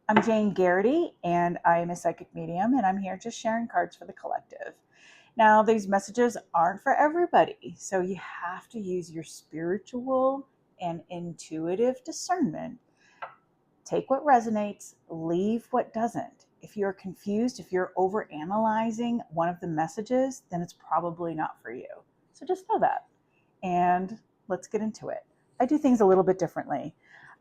I'm Jane Garrity, and I am a psychic medium, and I'm here just sharing cards for the collective. Now, these messages aren't for everybody, so you have to use your spiritual and intuitive discernment. Take what resonates, leave what doesn't. If you're confused, if you're overanalyzing one of the messages, then it's probably not for you. So just know that. And let's get into it. I do things a little bit differently.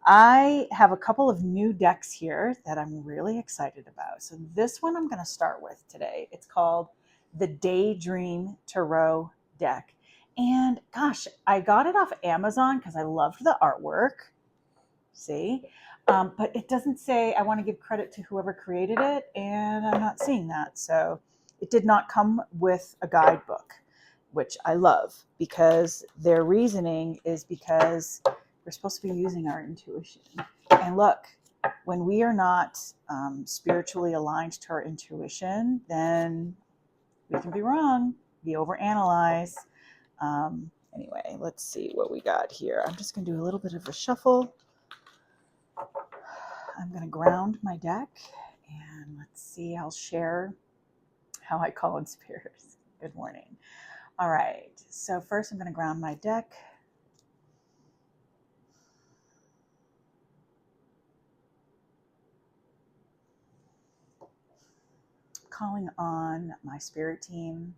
I have a couple of new decks here that I'm really excited about. So this one I'm going to start with today. It's called the Daydream Tarot deck. And gosh, I got it off Amazon because I loved the artwork. See? But it doesn't say, I want to give credit to whoever created it, and I'm not seeing that. So it did not come with a guidebook, which I love, because their reasoning is because we're supposed to be using our intuition. And look, when we are not spiritually aligned to our intuition, then we can be wrong, be overanalyze. Anyway, let's see what we got here. I'm just going to do a little bit of a shuffle. I'm going to ground my deck, and let's see, I'll share how I call in spirits. Good morning. All right, so first I'm going to ground my deck. Calling on my spirit team,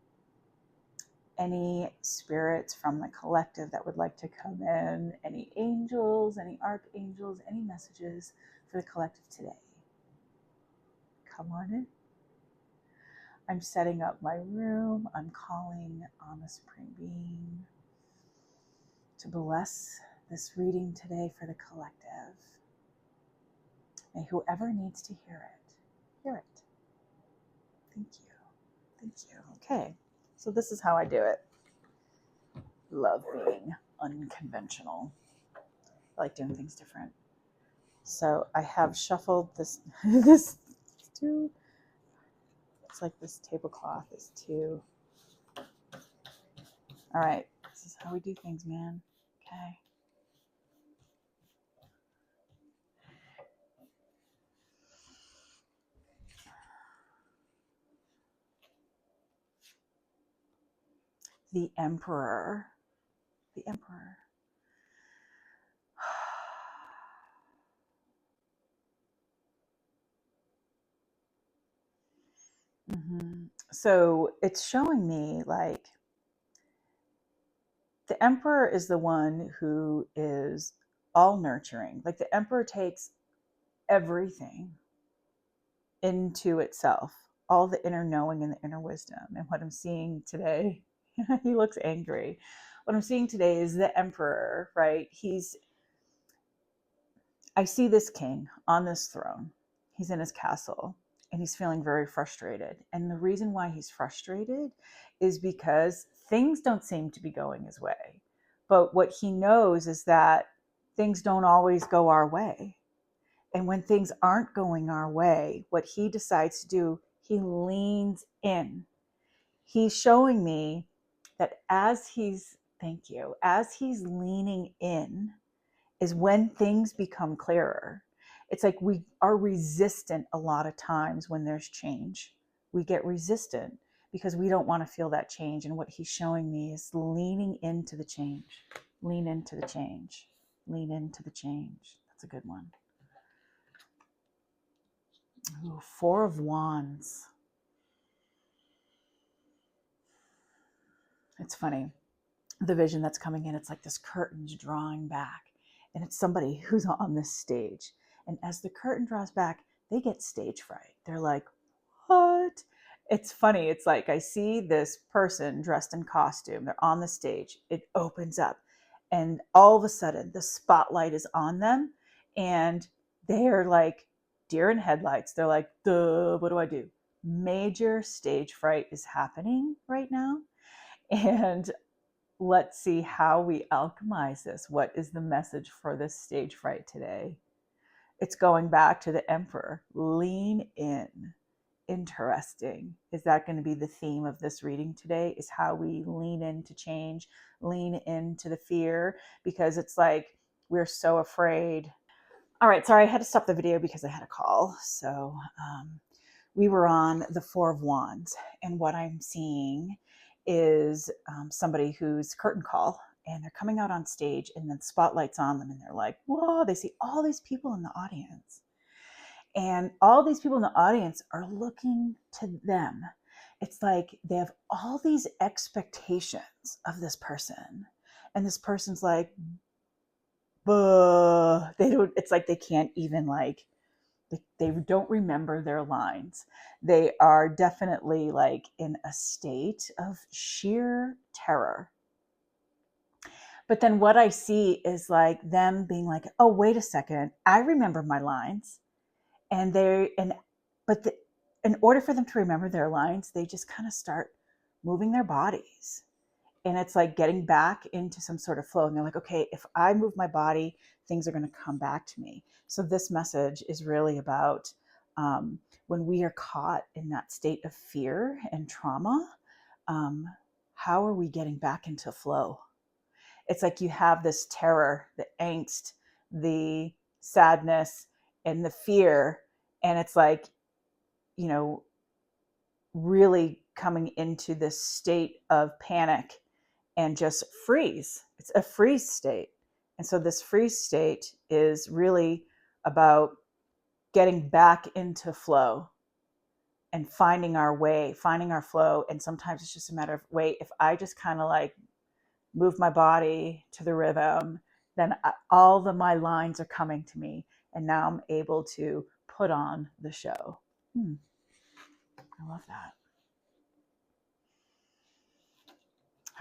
any spirits from the collective that would like to come in, any angels, any archangels, any messages for the collective today. Come on in. I'm setting up my room. I'm calling on the Supreme Being to bless this reading today for the collective. May whoever needs to hear it, hear it. Thank you. Thank you. Okay, so this is how I do it. Love being unconventional. I like doing things different. So I have shuffled this, this too. It's like this tablecloth is too. All right, this is how we do things, man. Okay. The Emperor. The Emperor. So it's showing me like the Emperor is the one who is all nurturing. Like the Emperor takes everything into itself, all the inner knowing and the inner wisdom. And what I'm seeing today, he looks angry. What I'm seeing today is the Emperor, right? I see this king on this throne. He's in his castle and he's feeling very frustrated. And the reason why he's frustrated is because things don't seem to be going his way. But what he knows is that things don't always go our way. And when things aren't going our way, what he decides to do, he leans in. He's showing me that as he's leaning in, is when things become clearer. It's like we are resistant a lot of times when there's change. We get resistant because we don't want to feel that change. And what he's showing me is leaning into the change. Lean into the change. Lean into the change. That's a good one. Ooh, Four of Wands. It's funny. The vision that's coming in, it's like this curtain's drawing back. And it's somebody who's on this stage. And as the curtain draws back, they get stage fright. They're like, what? It's funny. It's like I see this person dressed in costume. They're on the stage. It opens up. And all of a sudden, the spotlight is on them. And they're like deer in headlights. They're like, duh, what do I do? Major stage fright is happening right now. And let's see how we alchemize this. What is the message for this stage fright today? It's going back to the Emperor. Lean in. Interesting. Is that going to be the theme of this reading today? Is how we lean into change, lean into the fear, because it's like we're so afraid. All right, sorry, I had to stop the video because I had a call. So we were on the Four of Wands, and what I'm seeing is somebody who's curtain call, and they're coming out on stage, and then the spotlight's on them, and they're like, whoa, they see all these people in the audience. And all these people in the audience are looking to them. It's like they have all these expectations of this person. And this person's like, buh. They don't, it's like they can't even like, they don't remember their lines. They are definitely like in a state of sheer terror. But then what I see is like them being like, oh, wait a second, I remember my lines. And in order for them to remember their lines, they just kind of start moving their bodies, and it's like getting back into some sort of flow. And they're like, okay, if I move my body, things are going to come back to me. So this message is really about when we are caught in that state of fear and trauma, how are we getting back into flow? It's like you have this terror, the angst, the sadness, and the fear. And it's like, you know, really coming into this state of panic and just freeze. It's a freeze state. And so this freeze state is really about getting back into flow and finding our way, finding our flow. And sometimes it's just a matter of, wait, if I just kind of like move my body to the rhythm, then all of my lines are coming to me. And now I'm able to put on the show. I love that.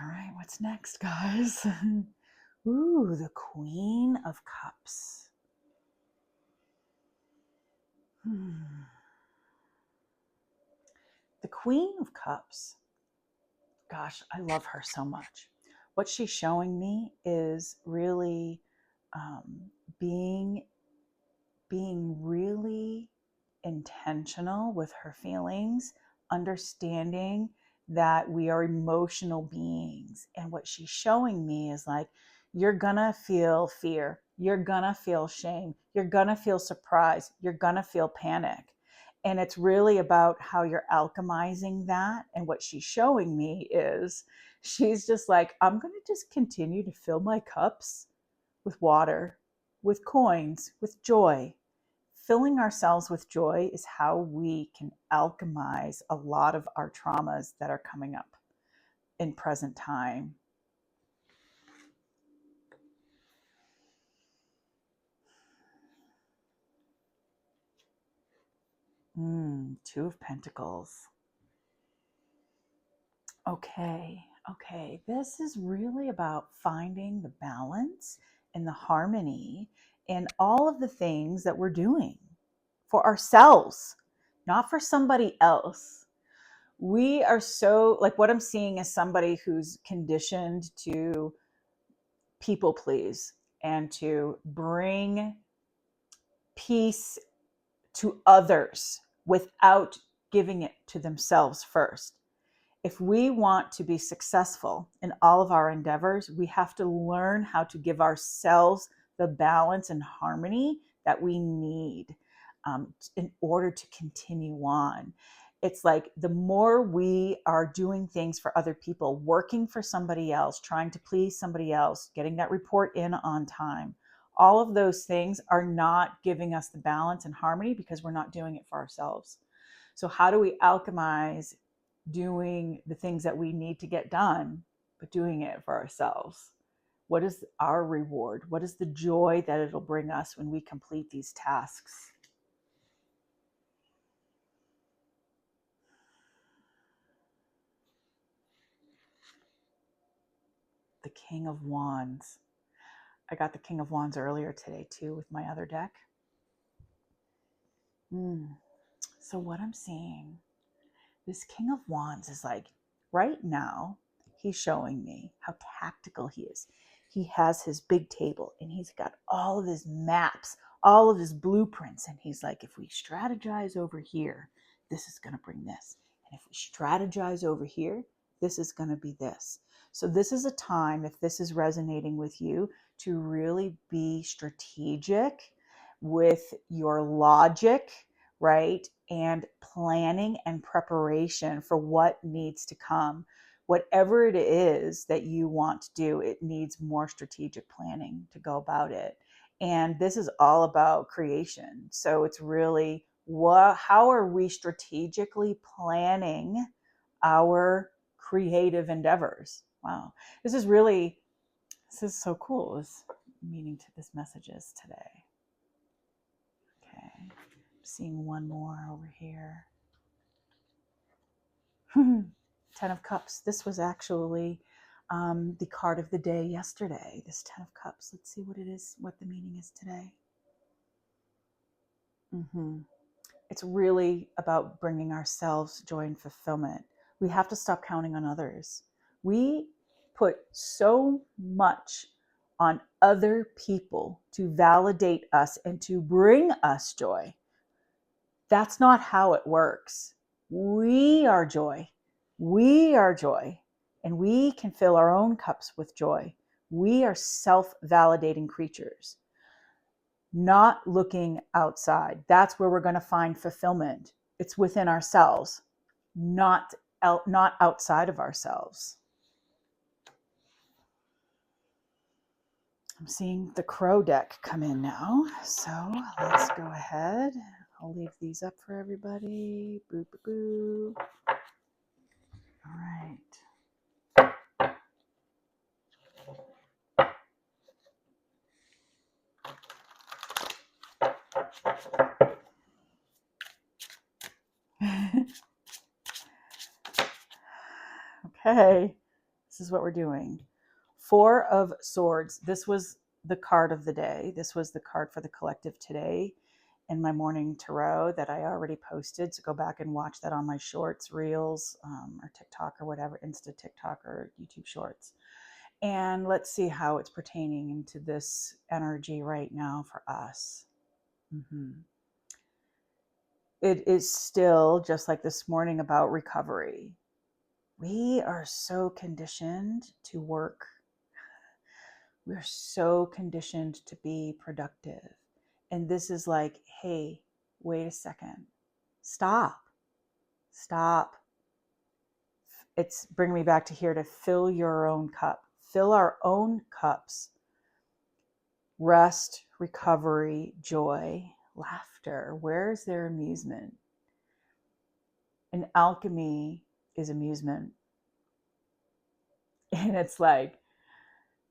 All right, what's next, guys? Ooh, the Queen of Cups. The Queen of Cups. Gosh, I love her so much. What she's showing me is really being really intentional with her feelings, understanding that we are emotional beings. And what she's showing me is like, you're gonna feel fear, you're gonna feel shame, you're gonna feel surprise, you're gonna feel panic. And it's really about how you're alchemizing that. And what she's showing me is she's just like, I'm gonna just continue to fill my cups with water, with coins, with joy. Filling ourselves with joy is how we can alchemize a lot of our traumas that are coming up in present time. Two of Pentacles. Okay. This is really about finding the balance and the harmony in all of the things that we're doing for ourselves, not for somebody else. We are so, like, what I'm seeing is somebody who's conditioned to people please and to bring peace to others without giving it to themselves first. If we want to be successful in all of our endeavors, we have to learn how to give ourselves the balance and harmony that we need in order to continue on. It's like the more we are doing things for other people, working for somebody else, trying to please somebody else, getting that report in on time, all of those things are not giving us the balance and harmony because we're not doing it for ourselves. So how do we alchemize doing the things that we need to get done, but doing it for ourselves? What is our reward? What is the joy that it'll bring us when we complete these tasks? The King of Wands. I got the King of Wands earlier today too with my other deck. So what I'm seeing, this King of Wands is like, right now, he's showing me how tactical he is. He has his big table and he's got all of his maps, all of his blueprints. And he's like, if we strategize over here, this is going to bring this. And if we strategize over here, this is going to be this. So this is a time, if this is resonating with you, to really be strategic with your logic, right? And planning and preparation for what needs to come. Whatever it is that you want to do, it needs more strategic planning to go about it. And this is all about creation. So it's really how are we strategically planning our creative endeavors? Wow. This is so cool. This meaning to this messages today. Okay. I'm seeing one more over here. 10 of Cups. This was actually the card of the day yesterday. This 10 of Cups. Let's see what it is, what the meaning is today. It's really about bringing ourselves joy and fulfillment. We have to stop counting on others. We put so much on other people to validate us and to bring us joy. That's not how it works. We are joy. We are joy. And we can fill our own cups with joy. We are self-validating creatures, not looking outside. That's where we're going to find fulfillment. It's within ourselves, not outside of ourselves. I'm seeing the Crow deck come in now. So let's go ahead. I'll leave these up for everybody. Boo, boo, boo. All right. Okay, this is what we're doing. 4 of Swords. This was the card of the day. This was the card for the collective today in my morning tarot that I already posted. So go back and watch that on my shorts, reels, or TikTok or whatever, Insta TikTok or YouTube shorts. And let's see how it's pertaining into this energy right now for us. It is still, just like this morning, about recovery. We are so conditioned to work. We're so conditioned to be productive. And this is like, hey, wait a second. Stop. It's bringing me back to here to fill your own cup. Fill our own cups. Rest, recovery, joy, laughter. Where's their amusement? And alchemy is amusement. And it's like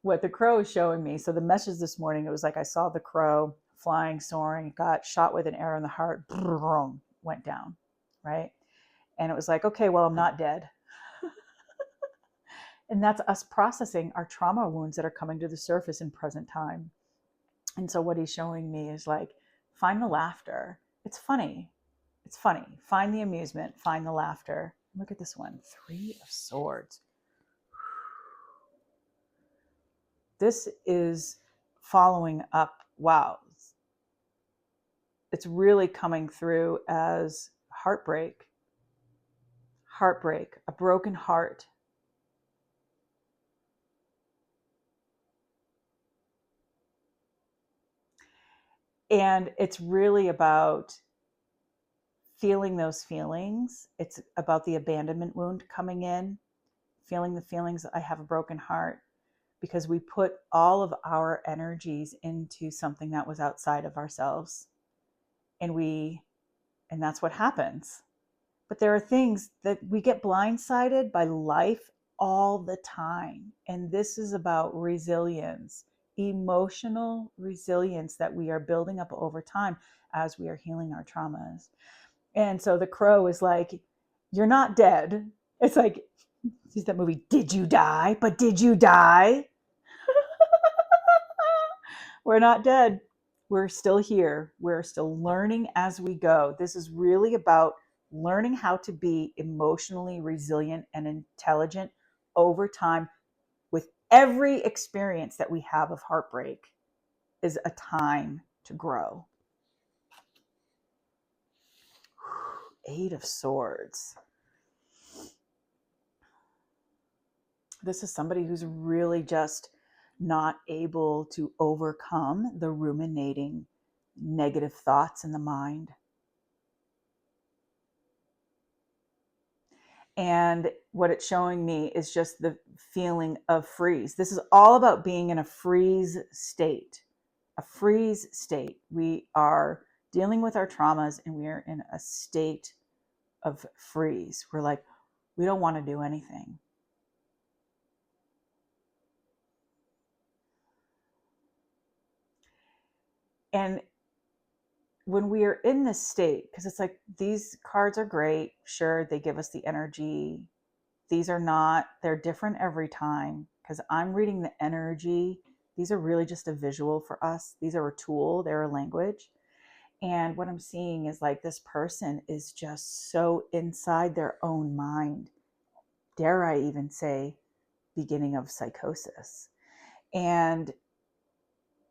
what the crow is showing me. So the message this morning, it was like I saw the crow flying, soaring, got shot with an arrow in the heart, went down, right? And it was like, okay, well, I'm not dead. And that's us processing our trauma wounds that are coming to the surface in present time. And so what he's showing me is like, find the laughter. It's funny. It's funny. Find the amusement. Find the laughter. Look at this one. 3 of Swords. This is following up. Wow. It's really coming through as heartbreak. Heartbreak. A broken heart. And it's really about feeling those feelings. It's about the abandonment wound coming in, feeling the feelings. I have a broken heart because we put all of our energies into something that was outside of ourselves. And that's what happens. But there are things that we get blindsided by life all the time. And this is about resilience, emotional resilience that we are building up over time as we are healing our traumas. And so the crow is like, you're not dead. It's like, see that movie, Did You Die? But did you die? We're not dead. We're still here. We're still learning as we go. This is really about learning how to be emotionally resilient and intelligent over time. With every experience that we have of heartbreak is a time to grow. 8 of Swords. This is somebody who's really just not able to overcome the ruminating negative thoughts in the mind. And what it's showing me is just the feeling of freeze. This is all about being in a freeze state. A freeze state. We are dealing with our traumas and we are in a state of freeze. We're like, we don't want to do anything. And when we are in this state, because it's like, these cards are great. Sure, they give us the energy. These are not, they're different every time because I'm reading the energy. These are really just a visual for us. These are a tool, they're a language. And what I'm seeing is like, this person is just so inside their own mind. Dare I even say, beginning of psychosis. And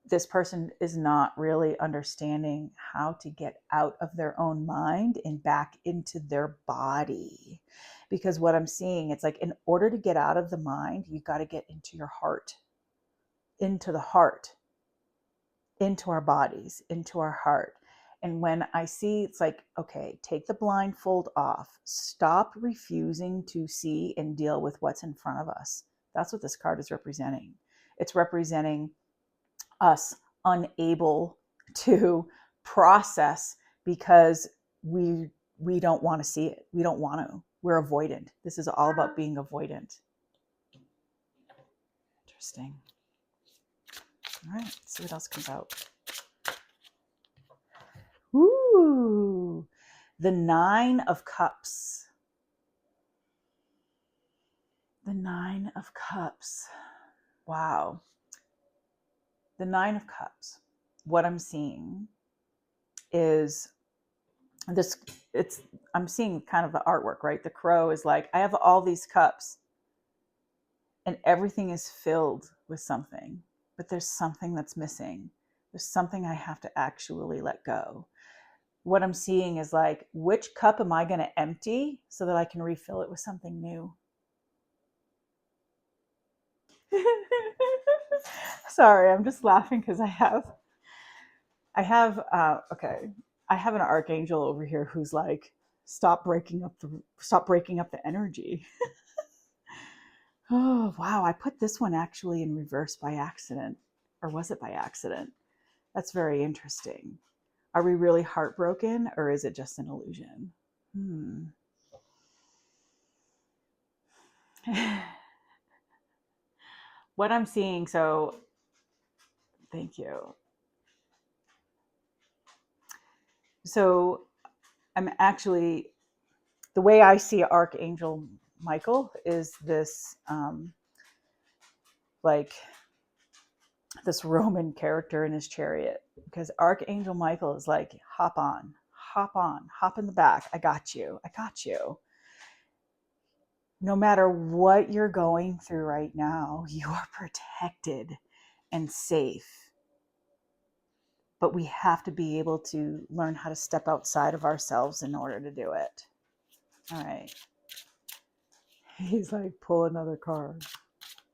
this person is not really understanding how to get out of their own mind and back into their body. Because what I'm seeing, it's like, in order to get out of the mind, you got to get into your heart, into the heart, into our bodies, into our heart. And when I see, it's like, okay, take the blindfold off, stop refusing to see and deal with what's in front of us. That's what this card is representing. It's representing us unable to process because we don't want to see it. We don't want to. We're avoidant. This is all about being avoidant. Interesting. All right, let's see what else comes out. Ooh, the 9 of Cups. The 9 of Cups. Wow. The 9 of Cups. What I'm seeing is this, I'm seeing kind of the artwork, right? The crow is like, I have all these cups and everything is filled with something, but there's something that's missing. There's something I have to actually let go. What I'm seeing is like, which cup am I going to empty so that I can refill it with something new? Sorry, I'm just laughing because I have an archangel over here who's like, stop breaking up the energy. Oh, wow. I put this one actually in reverse by accident. Or was it by accident? That's very interesting. Are we really heartbroken or is it just an illusion? What I'm seeing, so thank you. So I'm actually, the way I see Archangel Michael is this, like this Roman character in his chariot, because Archangel Michael is like, hop on, hop in the back. I got you. No matter what you're going through right now, you are protected and safe. But we have to be able to learn how to step outside of ourselves in order to do it. All right. He's like, pull another card.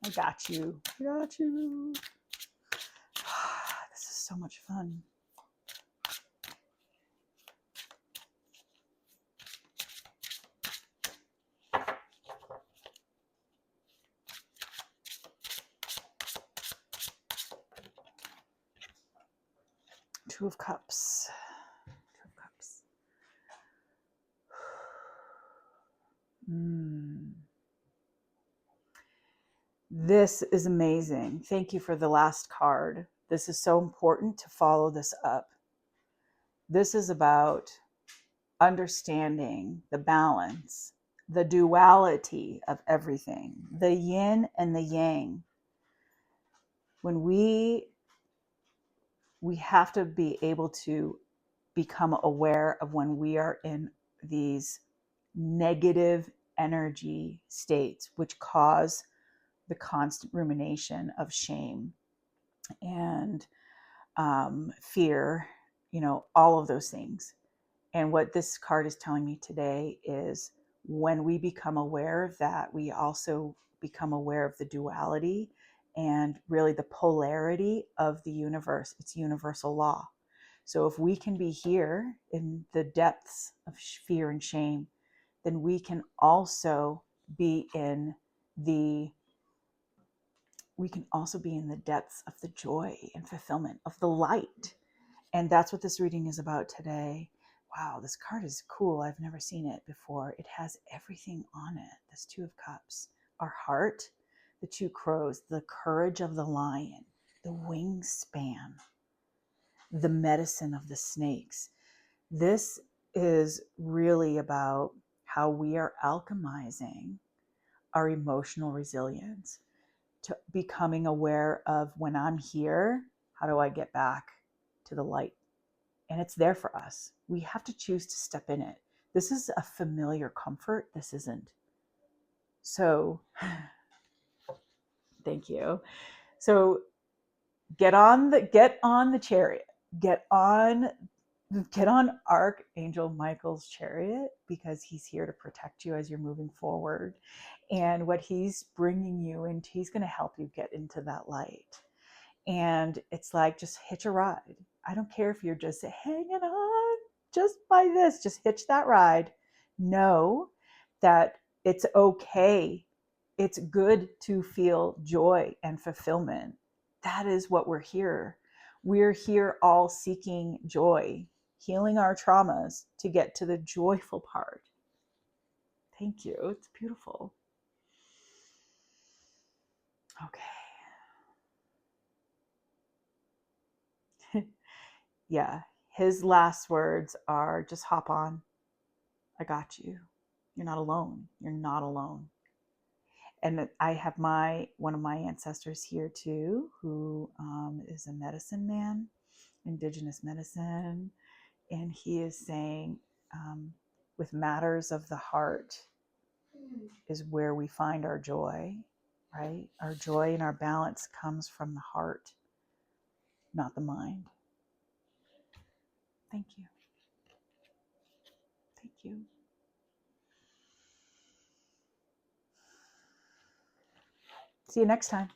I got you. This is so much fun. Two of Cups. This is amazing. Thank you for the last card. This is so important to follow this up. This is about understanding the balance, the duality of everything, the yin and the yang. When we have to be able to become aware of when we are in these negative energy states, which cause the constant rumination of shame and fear, all of those things. And what this card is telling me today is, when we become aware of that, we also become aware of the duality and really the polarity of the universe. It's universal law. So if we can be here in the depths of fear and shame, then we can also be in the depths of the joy and fulfillment of the light. And that's what this reading is about today. Wow, this card is cool. I've never seen it before. It has everything on it. This Two of Cups, our heart, the two crows, the courage of the lion, the wingspan, the medicine of the snakes. This is really about how we are alchemizing our emotional resilience, to becoming aware of, when I'm here, how do I get back to the light? And it's there for us. We have to choose to step in it. This is a familiar comfort. This isn't. So thank you. So get on the chariot. Get on Archangel Michael's chariot, because he's here to protect you as you're moving forward. And what he's bringing you into, he's going to help you get into that light. And it's like, just hitch a ride. I don't care if you're just hanging on just by this, just hitch that ride. Know that it's okay. It's good to feel joy and fulfillment. That is what we're here. We're here all seeking joy, healing our traumas to get to the joyful part. Thank you. It's beautiful. Okay. Yeah. His last words are, just hop on. I got you. You're not alone. You're not alone. And I have one of my ancestors here too, who is a medicine man, indigenous medicine. And he is saying, with matters of the heart is where we find our joy, right? Our joy and our balance comes from the heart, not the mind. Thank you. Thank you. See you next time.